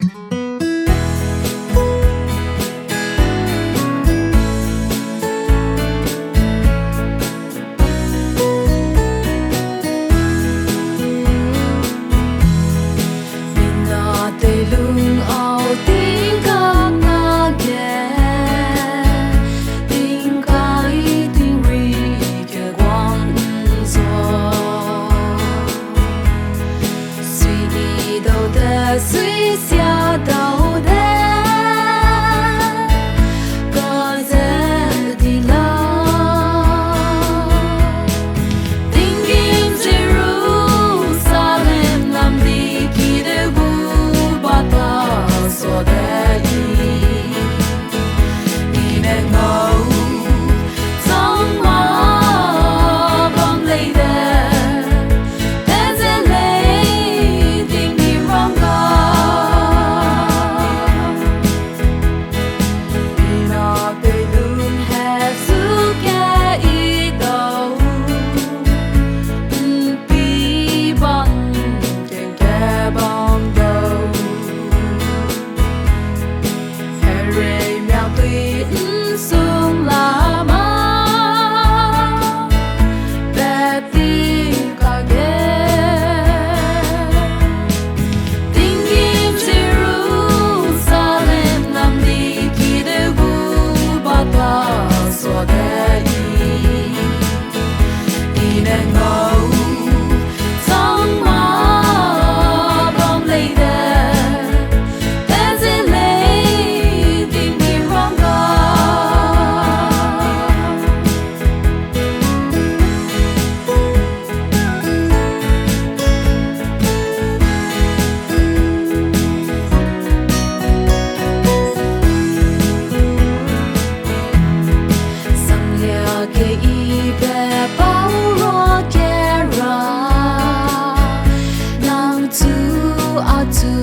Mina teilung tingkak nage, Tingkai tingrui kegong n-zwa, Suiyi de Suiyi de dila, Tinggim Jerusalem namdi Kideu bata deyi, Mina ngau chang bam tingdim ramga, Mina teilung hezu Kideu, kebam kebam Herei miak lamak, Tinggim Jerusalem namdi Kideu bata deyi, Mina ngau chang bam tingdim ramga. Samlia keyi kera, Nangchu achu